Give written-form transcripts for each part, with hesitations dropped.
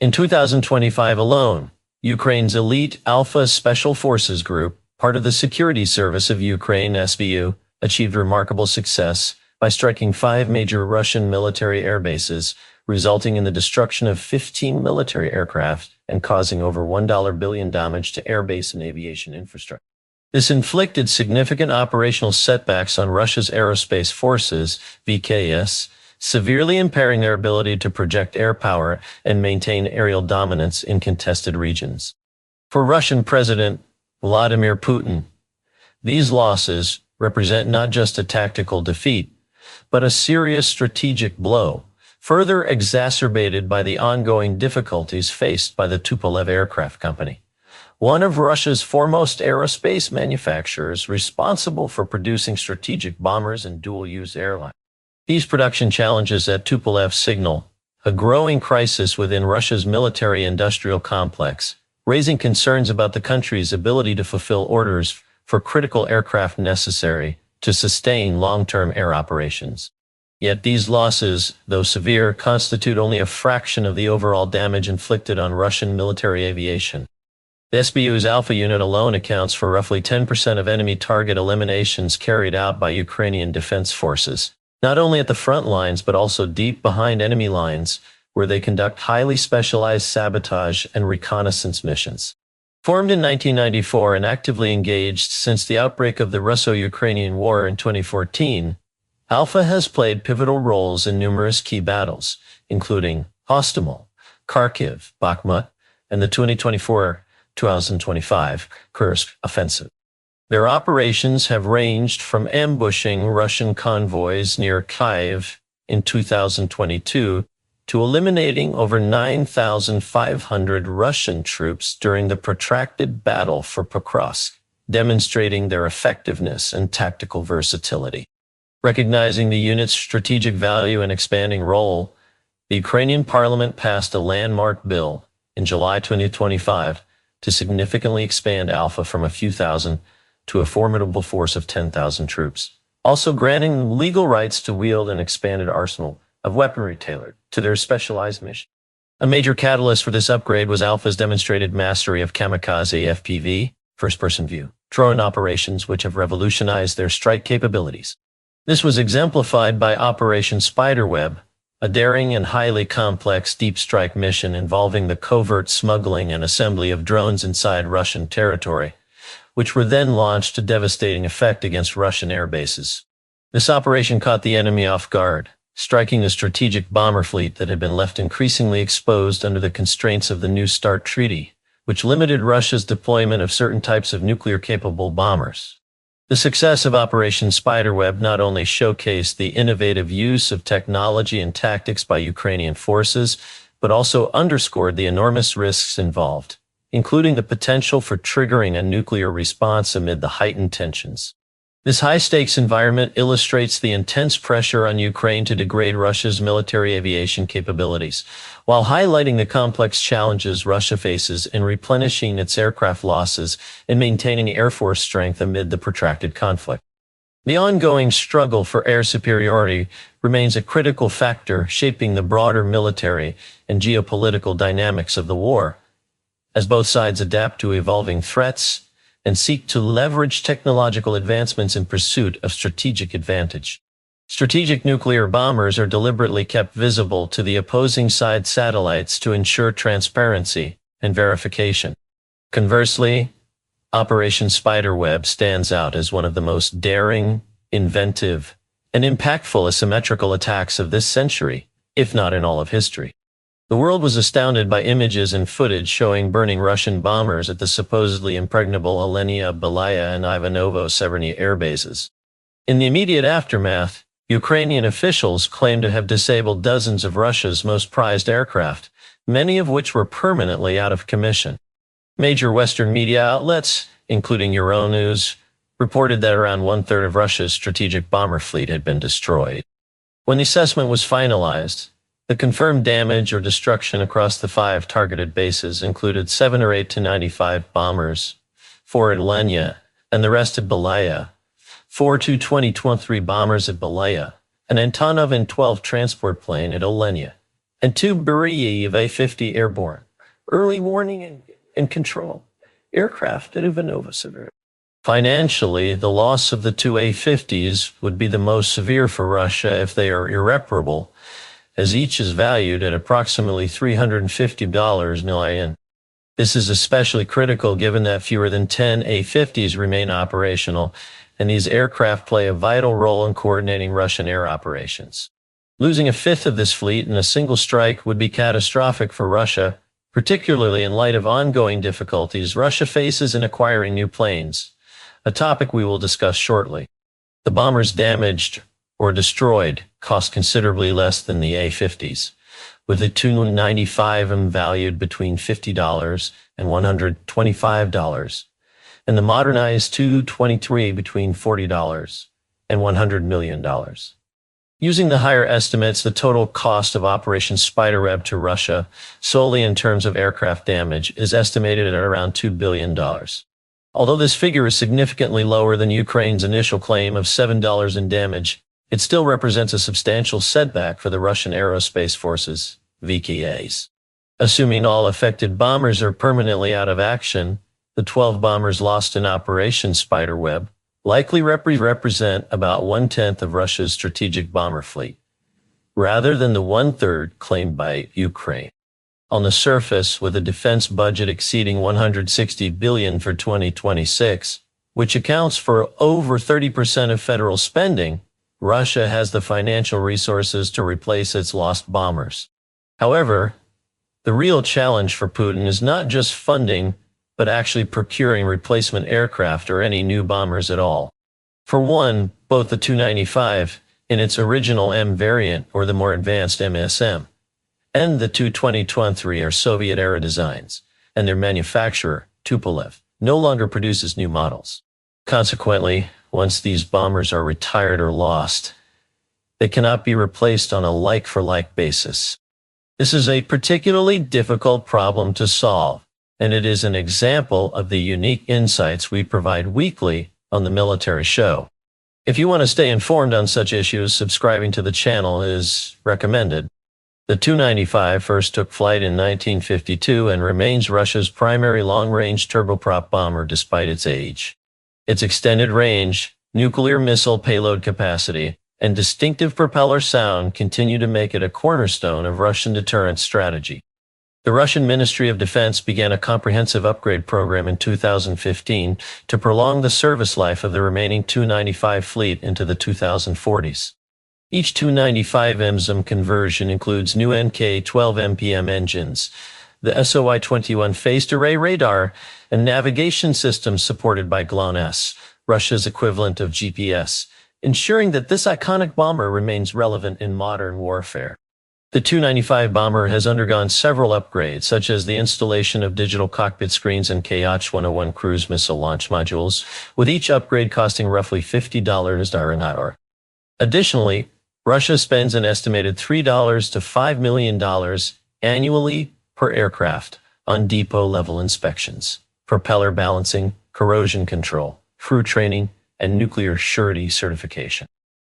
In 2025 alone, Ukraine's elite Alpha Special Forces Group, part of the Security Service of Ukraine (SBU), achieved remarkable success by striking 5 major Russian military airbases, resulting in the destruction of 15 military aircraft and causing over $1 billion damage to airbase and aviation infrastructure. This inflicted significant operational setbacks on Russia's aerospace forces, VKS, severely impairing their ability to project air power and maintain aerial dominance in contested regions. For Russian President Vladimir Putin, these losses represent not just a tactical defeat, but a serious strategic blow, further exacerbated by the ongoing difficulties faced by the Tupolev aircraft company, one of Russia's foremost aerospace manufacturers responsible for producing strategic bombers and dual-use airliners. These production challenges at Tupolev signal a growing crisis within Russia's military-industrial complex, raising concerns about the country's ability to fulfill orders for critical aircraft necessary to sustain long-term air operations. Yet these losses, though severe, constitute only a fraction of the overall damage inflicted on Russian military aviation. The SBU's Alpha unit alone accounts for roughly 10% of enemy target eliminations carried out by Ukrainian defense forces, not only at the front lines but also deep behind enemy lines, where they conduct highly specialized sabotage and reconnaissance missions. Formed in 1994 and actively engaged since the outbreak of the Russo-Ukrainian War in 2014, Alpha has played pivotal roles in numerous key battles, including Hostomel, Kharkiv, Bakhmut, and the 2024-2025 Kursk offensive. Their operations have ranged from ambushing Russian convoys near Kyiv in 2022 to eliminating over 9,500 Russian troops during the protracted battle for Pokrovsk, demonstrating their effectiveness and tactical versatility. Recognizing the unit's strategic value and expanding role, the Ukrainian parliament passed a landmark bill in July 2025 to significantly expand Alpha from a few thousand to a formidable force of 10,000 troops, also granting them legal rights to wield an expanded arsenal of weaponry tailored to their specialized mission. A major catalyst for this upgrade was Alpha's demonstrated mastery of kamikaze FPV, first-person view, drone operations, which have revolutionized their strike capabilities. This was exemplified by Operation Spiderweb, a daring and highly complex deep strike mission involving the covert smuggling and assembly of drones inside Russian territory, which were then launched to devastating effect against Russian air bases. This operation caught the enemy off guard, striking the strategic bomber fleet that had been left increasingly exposed under the constraints of the New START Treaty, which limited Russia's deployment of certain types of nuclear-capable bombers. The success of Operation Spiderweb not only showcased the innovative use of technology and tactics by Ukrainian forces, but also underscored the enormous risks involved, including the potential for triggering a nuclear response amid the heightened tensions. This high-stakes environment illustrates the intense pressure on Ukraine to degrade Russia's military aviation capabilities, while highlighting the complex challenges Russia faces in replenishing its aircraft losses and maintaining air force strength amid the protracted conflict. The ongoing struggle for air superiority remains a critical factor shaping the broader military and geopolitical dynamics of the war, as both sides adapt to evolving threats and seek to leverage technological advancements in pursuit of strategic advantage. Strategic nuclear bombers are deliberately kept visible to the opposing side satellites to ensure transparency and verification. Conversely, Operation Spiderweb stands out as one of the most daring, inventive, and impactful asymmetrical attacks of this century, if not in all of history. The world was astounded by images and footage showing burning Russian bombers at the supposedly impregnable Alenia Belaya and Ivanovo-Severny airbases. In the immediate aftermath, Ukrainian officials claimed to have disabled dozens of Russia's most prized aircraft, many of which were permanently out of commission. Major Western media outlets, including Euronews, reported that around one-third of Russia's strategic bomber fleet had been destroyed. When the assessment was finalized, the confirmed damage or destruction across the 5 targeted bases included 7 or 8 Tu-95 bombers, 4 at Alenia, and the rest at Belaya, 4 Tu-23 bombers at Belaya, an Antonov An-12 transport plane at Olenya, and 2 Beriev A-50 airborne, early warning and control aircraft at Ivanova Severo. Financially, the loss of the 2 A-50s would be the most severe for Russia if they are irreparable, as each is valued at approximately $350 million. This is especially critical given that fewer than 10 A-50s remain operational, and these aircraft play a vital role in coordinating Russian air operations. Losing a fifth of this fleet in a single strike would be catastrophic for Russia, particularly in light of ongoing difficulties Russia faces in acquiring new planes, a topic we will discuss shortly. The bombers damaged or destroyed cost considerably less than the A-50s, with the Tu-95M valued between $50 and $125, and the modernized Tu-23 between $40 and $100 million. Using the higher estimates, the total cost of Operation Spiderweb to Russia, solely in terms of aircraft damage, is estimated at around $2 billion. Although this figure is significantly lower than Ukraine's initial claim of $7 in damage, it still represents a substantial setback for the Russian Aerospace Forces, VKAs. Assuming all affected bombers are permanently out of action, the 12 bombers lost in Operation Spiderweb likely represent about 1/10 of Russia's strategic bomber fleet, rather than the 1/3 claimed by Ukraine. On the surface, with a defense budget exceeding $160 billion for 2026, which accounts for over 30% of federal spending, Russia has the financial resources to replace its lost bombers. However, the real challenge for Putin is not just funding, but actually procuring replacement aircraft or any new bombers at all. For one, both the Tu-95 in its original M variant or the more advanced MSM, and the Tu-23 are Soviet-era designs, and their manufacturer, Tupolev, no longer produces new models. Consequently, once these bombers are retired or lost, they cannot be replaced on a like-for-like basis. This is a particularly difficult problem to solve, and it is an example of the unique insights we provide weekly on the Military Show. If you want to stay informed on such issues, subscribing to the channel is recommended. The Tu-95 first took flight in 1952 and remains Russia's primary long-range turboprop bomber despite its age. Its extended range, nuclear missile payload capacity, and distinctive propeller sound continue to make it a cornerstone of Russian deterrence strategy. The Russian Ministry of Defense began a comprehensive upgrade program in 2015 to prolong the service life of the remaining Tu-95 fleet into the 2040s. Each Tu-95M conversion includes new NK-12 MPM engines, the SOI-21 phased array radar, and navigation systems supported by GLONASS, Russia's equivalent of GPS, ensuring that this iconic bomber remains relevant in modern warfare. The Tu-95 bomber has undergone several upgrades, such as the installation of digital cockpit screens and KH-101 cruise missile launch modules, with each upgrade costing roughly $50 an hour. Additionally, Russia spends an estimated $3 to $5 million annually per aircraft on depot-level inspections, propeller balancing, corrosion control, crew training, and nuclear surety certification.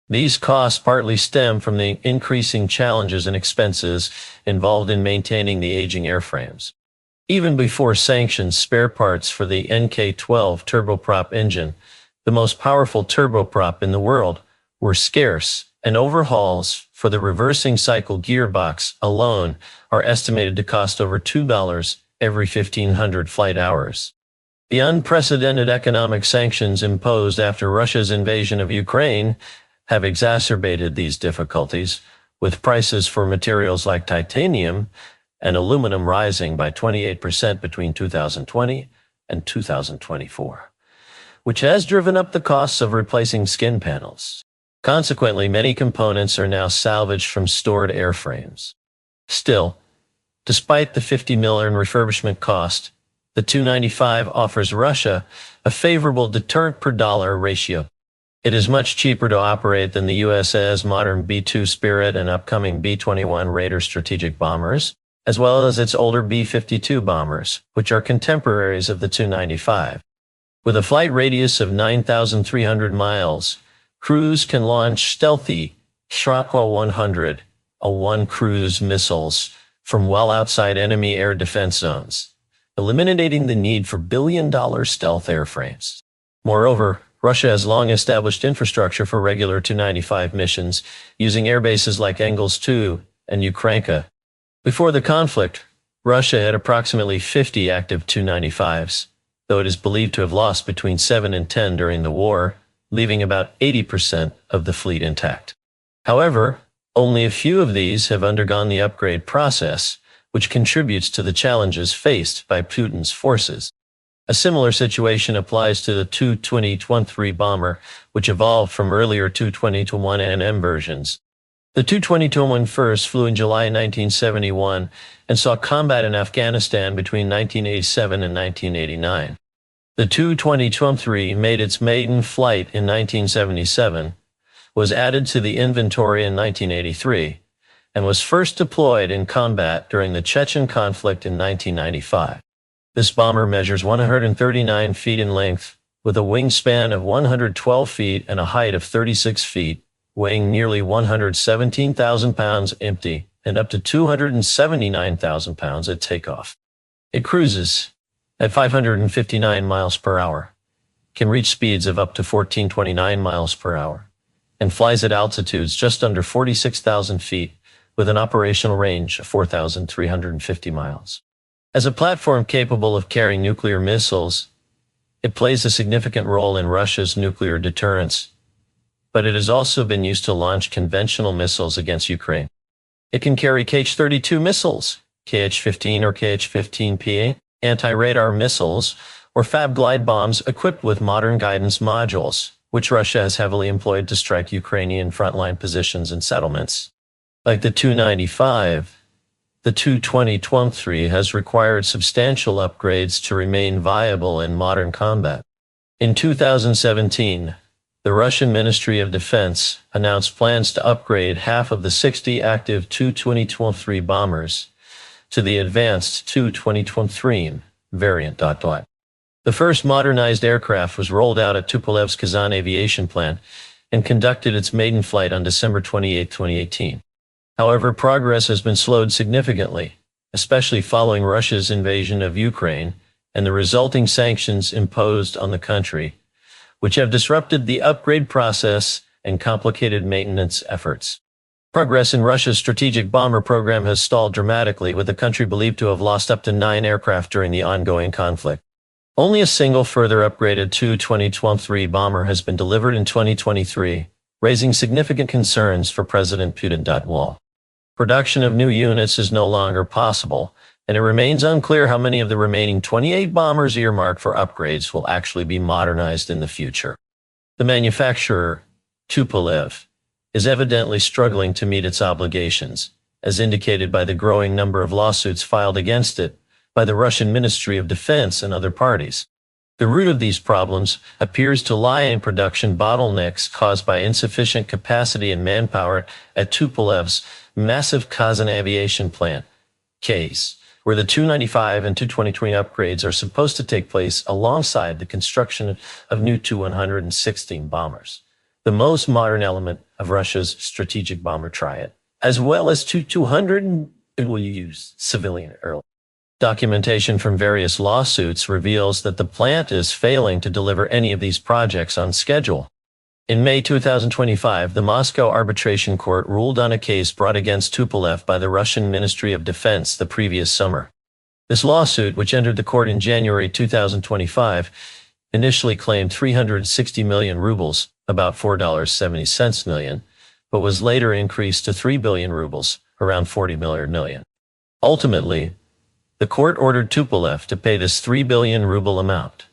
These costs partly stem from the increasing challenges and expenses involved in maintaining the aging airframes. Even before sanctions, spare parts for the NK-12 turboprop engine, the most powerful turboprop in the world, were scarce, and overhauls for the reversing cycle gearbox alone are estimated to cost over $2 every 1,500 flight hours. The unprecedented economic sanctions imposed after Russia's invasion of Ukraine have exacerbated these difficulties, with prices for materials like titanium and aluminum rising by 28% between 2020 and 2024, which has driven up the costs of replacing skin panels. Consequently, many components are now salvaged from stored airframes. Still, despite the $50 million refurbishment cost, the Tu-95 offers Russia a favorable deterrent per dollar ratio. It is much cheaper to operate than the US's modern B-2 Spirit and upcoming B-21 Raider strategic bombers, as well as its older B-52 bombers, which are contemporaries of the Tu-95. With a flight radius of 9,300 miles, crews can launch stealthy Shrapnel 100, A-1 cruise missiles from well outside enemy air defense zones, eliminating the need for billion-dollar stealth airframes. Moreover, Russia has long established infrastructure for regular Tu-95 missions using airbases like Engels 2 and Ukrainka. Before the conflict, Russia had approximately 50 active Tu-95s, though it is believed to have lost between 7 and 10 during the war, leaving about 80% of the fleet intact. However, only a few of these have undergone the upgrade process, which contributes to the challenges faced by Putin's forces. A similar situation applies to the Tu-20-13 bomber, which evolved from earlier Tu-20-1NM versions. The Tu-20-1 first flew in July 1971 and saw combat in Afghanistan between 1987 and 1989. The Tu-20-13 made its maiden flight in 1977, was added to the inventory in 1983, and was first deployed in combat during the Chechen conflict in 1995. This bomber measures 139 feet in length, with a wingspan of 112 feet and a height of 36 feet, weighing nearly 117,000 pounds empty and up to 279,000 pounds at takeoff. It cruises at 559 miles per hour, can reach speeds of up to 1429 miles per hour, and flies at altitudes just under 46,000 feet with an operational range of 4,350 miles. As a platform capable of carrying nuclear missiles, it plays a significant role in Russia's nuclear deterrence, but it has also been used to launch conventional missiles against Ukraine. It can carry Kh-32 missiles, Kh-15 or Kh-15P, anti-radar missiles, or FAB glide bombs equipped with modern guidance modules, which Russia has heavily employed to strike Ukrainian frontline positions and settlements. Like the Tu-95, the Tu-20-13 has required substantial upgrades to remain viable in modern combat. In 2017, the Russian Ministry of Defense announced plans to upgrade half of the 60 active Tu-20-13 bombers to the advanced Tu-20-13 variant. The first modernized aircraft was rolled out at Tupolev's Kazan Aviation plant and conducted its maiden flight on December 28, 2018. However, progress has been slowed significantly, especially following Russia's invasion of Ukraine and the resulting sanctions imposed on the country, which have disrupted the upgrade process and complicated maintenance efforts. Progress in Russia's strategic bomber program has stalled dramatically, with the country believed to have lost up to 9 aircraft during the ongoing conflict. Only a single further upgraded Tu-20-13 bomber has been delivered in 2023, raising significant concerns for President Putin. Production of new units is no longer possible, and it remains unclear how many of the remaining 28 bombers earmarked for upgrades will actually be modernized in the future. The manufacturer, Tupolev, is evidently struggling to meet its obligations, as indicated by the growing number of lawsuits filed against it by the Russian Ministry of Defense and other parties. The root of these problems appears to lie in production bottlenecks caused by insufficient capacity and manpower at Tupolev's massive Kazan Aviation plant, case, where the Tu-95 and Tu-20 upgrades are supposed to take place alongside the construction of new Tu-116 bombers, the most modern element of Russia's strategic bomber triad, as well as Tu-200 will use civilian airlift. Documentation from various lawsuits reveals that the plant is failing to deliver any of these projects on schedule. In May 2025, the Moscow Arbitration Court ruled on a case brought against Tupolev by the Russian Ministry of Defense the previous summer. This lawsuit, which entered the court in January 2025, initially claimed 360 million rubles, about $4.70 million, but was later increased to 3 billion rubles, around 40 million. Ultimately, the court ordered Tupolev to pay this 3 billion ruble amount,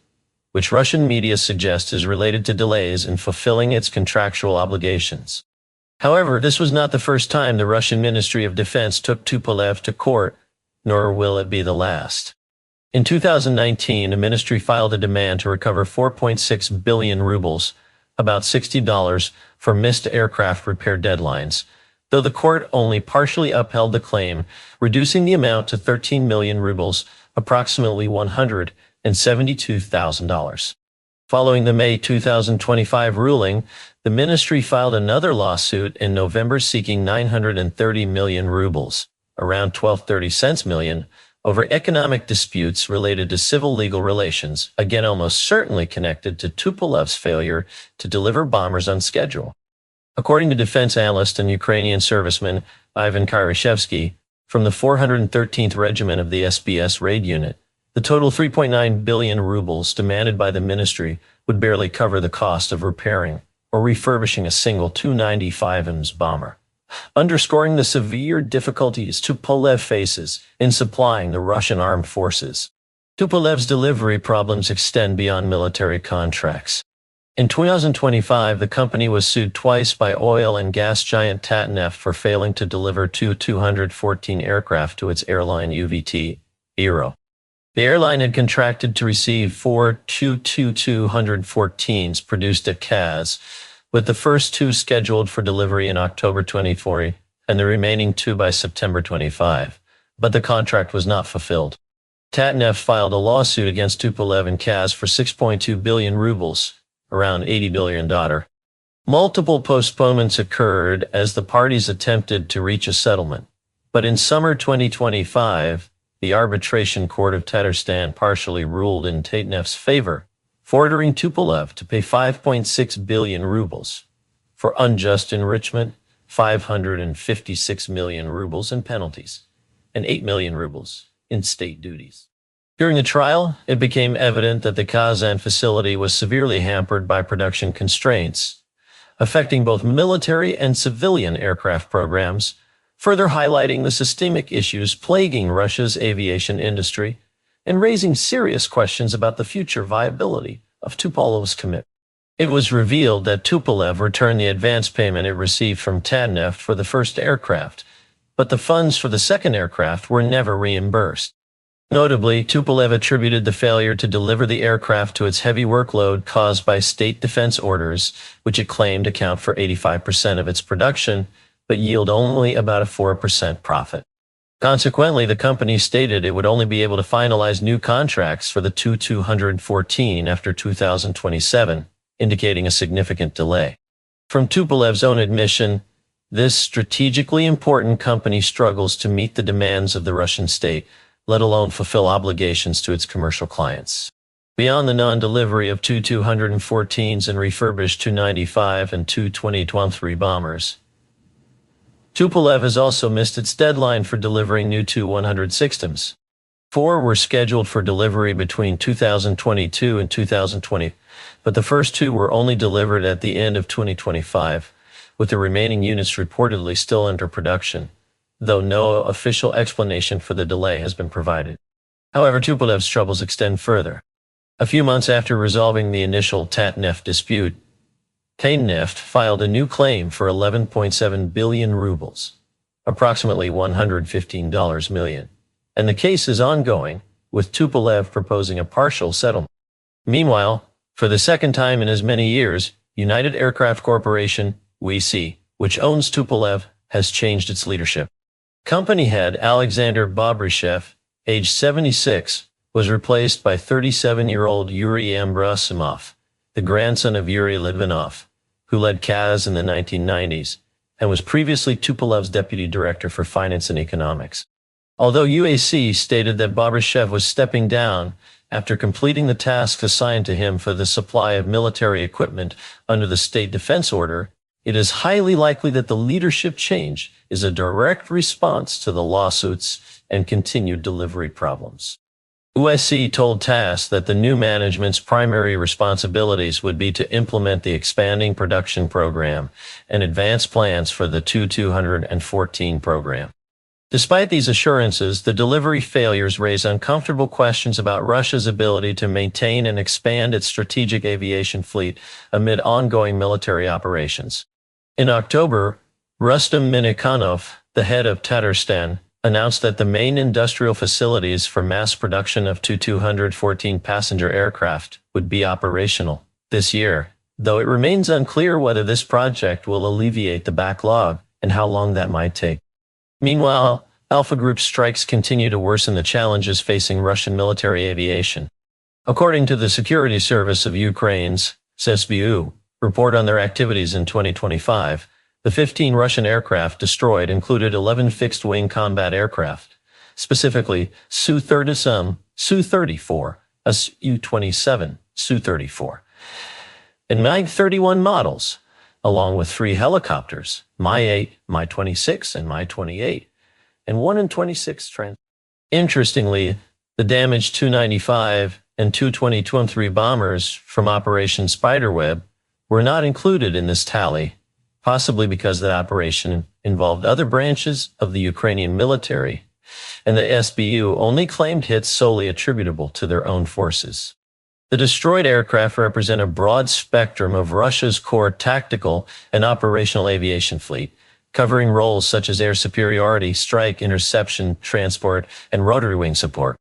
which Russian media suggest is related to delays in fulfilling its contractual obligations. However, this was not the first time the Russian Ministry of Defense took Tupolev to court, nor will it be the last. In 2019, the ministry filed a demand to recover 4.6 billion rubles, about $60, for missed aircraft repair deadlines, though the court only partially upheld the claim, reducing the amount to 13 million rubles, approximately $172,000. Following the May 2025 ruling, The ministry filed another lawsuit in November seeking 930 million rubles, around 1230 cents million, over economic disputes related to civil legal relations, again almost certainly connected to Tupolev's failure to deliver bombers on schedule. According to defense analyst and Ukrainian serviceman Ivan Kyrashevsky from the 413th Regiment of the SBS raid unit, the total 3.9 billion rubles demanded by the ministry would barely cover the cost of repairing or refurbishing a single Tu-95M's bomber, underscoring the severe difficulties Tupolev faces in supplying the Russian armed forces. Tupolev's delivery problems extend beyond military contracts. In 2025, the company was sued twice by oil and gas giant Tatneft for failing to deliver two Tu-214 aircraft to its airline UVT, Aero. The airline had contracted to receive 4 Tu-214s produced at KAZ, with the first 2 scheduled for delivery in October 2040 and the remaining 2 by September 25. But the contract was not fulfilled. Tatneft filed a lawsuit against Tupolev and KAZ for 6.2 billion rubles, around $80 billion. Multiple postponements occurred as the parties attempted to reach a settlement. But in summer 2025, the Arbitration Court of Tatarstan partially ruled in Tatneft's favor, ordering Tupolev to pay 5.6 billion rubles for unjust enrichment, 556 million rubles in penalties, and 8 million rubles in state duties. During the trial, it became evident that the Kazan facility was severely hampered by production constraints, affecting both military and civilian aircraft programs, further highlighting the systemic issues plaguing Russia's aviation industry and raising serious questions about the future viability of Tupolev's commitment. It was revealed that Tupolev returned the advance payment it received from Tatneft for the first aircraft, but the funds for the second aircraft were never reimbursed. Notably, Tupolev attributed the failure to deliver the aircraft to its heavy workload caused by state defense orders, which it claimed account for 85% of its production, but yield only about a 4% profit. Consequently, the company stated it would only be able to finalize new contracts for the Tu-214 after 2027, indicating a significant delay. From Tupolev's own admission, this strategically important company struggles to meet the demands of the Russian state, let alone fulfill obligations to its commercial clients. Beyond the non-delivery of Tu-214s and refurbished Tu-95 and Tu-2023 bombers, Tupolev has also missed its deadline for delivering new Tu-100 systems. 4 were scheduled for delivery between 2022 and 2020, but the first 2 were only delivered at the end of 2025, with the remaining units reportedly still under production, though no official explanation for the delay has been provided. However, Tupolev's troubles extend further. A few months after resolving the initial Tatneft dispute, Tatneft filed a new claim for 11.7 billion rubles, approximately $115 million, and the case is ongoing, with Tupolev proposing a partial settlement. Meanwhile, for the second time in as many years, United Aircraft Corporation, WEC, which owns Tupolev, has changed its leadership. Company head Alexander Bobryshev, age 76, was replaced by 37-year-old Yuri Ambrasimov, the grandson of Yuri Litvinov, who led KAZ in the 1990s and was previously Tupolev's deputy director for finance and economics. Although UAC stated that Bobryshev was stepping down after completing the tasks assigned to him for the supply of military equipment under the state defense order, it is highly likely that the leadership change is a direct response to the lawsuits and continued delivery problems. USC told TASS that the new management's primary responsibilities would be to implement the expanding production program and advance plans for the Tu-214 program. Despite these assurances, the delivery failures raise uncomfortable questions about Russia's ability to maintain and expand its strategic aviation fleet amid ongoing military operations. In October, Rustam Minikhanov, the head of Tatarstan, announced that the main industrial facilities for mass production of Tu-214 passenger aircraft would be operational this year, though it remains unclear whether this project will alleviate the backlog and how long that might take. Meanwhile, Alpha Group strikes continue to worsen the challenges facing Russian military aviation. According to the Security Service of Ukraine's SBU, report on their activities in 2025, the 15 Russian aircraft destroyed included 11 fixed-wing combat aircraft, specifically Su-30, Su-34, a Su-27, Su-34, and Mi-31 models, along with 3 helicopters, Mi-8, Mi-26, and Mi-28, and 1 In-26 trans. Interestingly, the damaged Tu-95 and Tu-22M3 bombers from Operation Spiderweb were not included in this tally, possibly because that operation involved other branches of the Ukrainian military, and the SBU only claimed hits solely attributable to their own forces. The destroyed aircraft represent a broad spectrum of Russia's core tactical and operational aviation fleet, covering roles such as air superiority, strike, interception, transport, and rotary wing support.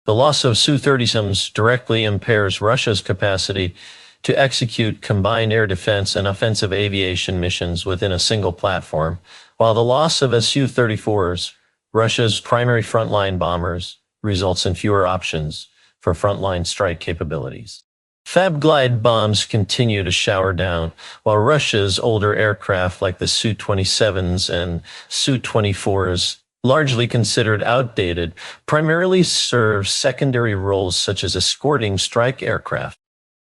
The loss of Su-30s directly impairs Russia's capacity to execute combined air defense and offensive aviation missions within a single platform, while the loss of Su-34s, Russia's primary frontline bombers, results in fewer options for frontline strike capabilities. Fab glide bombs continue to shower down, while Russia's older aircraft like the Su-27s and Su-24s, largely considered outdated, primarily serve secondary roles such as escorting strike aircraft.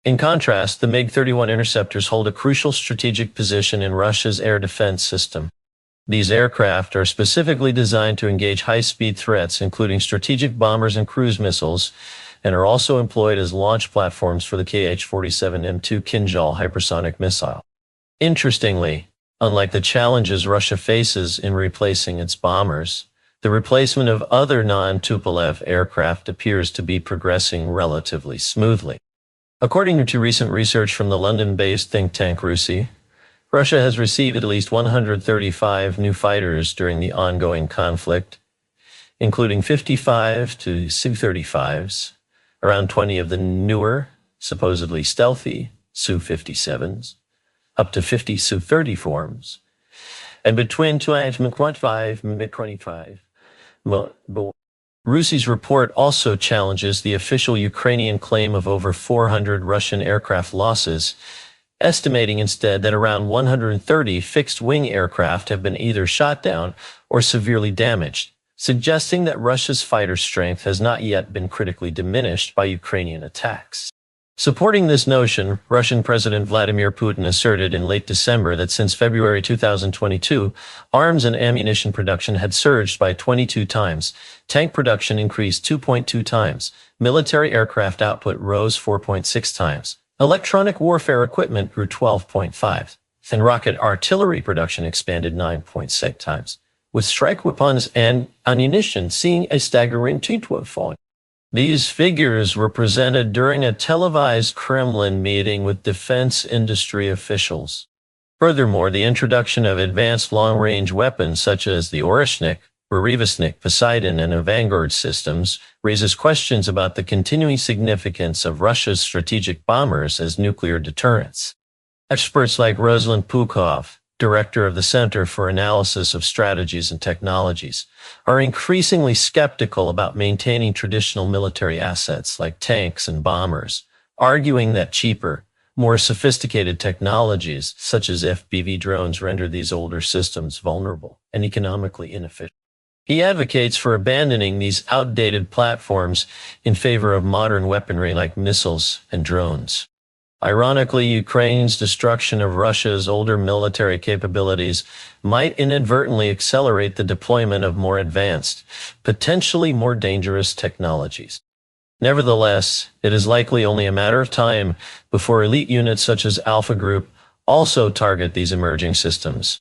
In contrast, the MiG-31 interceptors hold a crucial strategic position in Russia's air defense system. These aircraft are specifically designed to engage high-speed threats, including strategic bombers and cruise missiles, and are also employed as launch platforms for the Kh-47M2 Kinzhal hypersonic missile. Interestingly, unlike the challenges Russia faces in replacing its bombers, the replacement of other non-Tupolev aircraft appears to be progressing relatively smoothly. According to recent research from the London-based think tank RUSI, Russia has received at least 135 new fighters during the ongoing conflict, including 55 to Su-35s, around 20 of the newer, supposedly stealthy Su-57s, up to 50 Su-34s, and between 25 and mid-25. RUSI's report also challenges the official Ukrainian claim of over 400 Russian aircraft losses, estimating instead that around 130 fixed-wing aircraft have been either shot down or severely damaged, suggesting that Russia's fighter strength has not yet been critically diminished by Ukrainian attacks. Supporting this notion, Russian President Vladimir Putin asserted in late December that since February 2022, arms and ammunition production had surged by 22 times, tank production increased 2.2 times, military aircraft output rose 4.6 times, electronic warfare equipment grew 12.5, and rocket artillery production expanded 9.6 times, with strike weapons and ammunition seeing a staggering 2-fold. These figures were presented during a televised Kremlin meeting with defense industry officials. Furthermore, the introduction of advanced long-range weapons such as the Oreshnik, Burevestnik, Poseidon, and Vanguard systems raises questions about the continuing significance of Russia's strategic bombers as nuclear deterrents. Experts like Ruslan Pukov, director of the Center for Analysis of Strategies and Technologies, are increasingly skeptical about maintaining traditional military assets like tanks and bombers, arguing that cheaper, more sophisticated technologies such as FPV drones render these older systems vulnerable and economically inefficient. He advocates for abandoning these outdated platforms in favor of modern weaponry like missiles and drones. Ironically, Ukraine's destruction of Russia's older military capabilities might inadvertently accelerate the deployment of more advanced, potentially more dangerous technologies. Nevertheless, it is likely only a matter of time before elite units such as Alpha Group also target these emerging systems.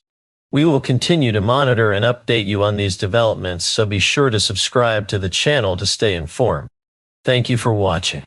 We will continue to monitor and update you on these developments, so be sure to subscribe to the channel to stay informed. Thank you for watching.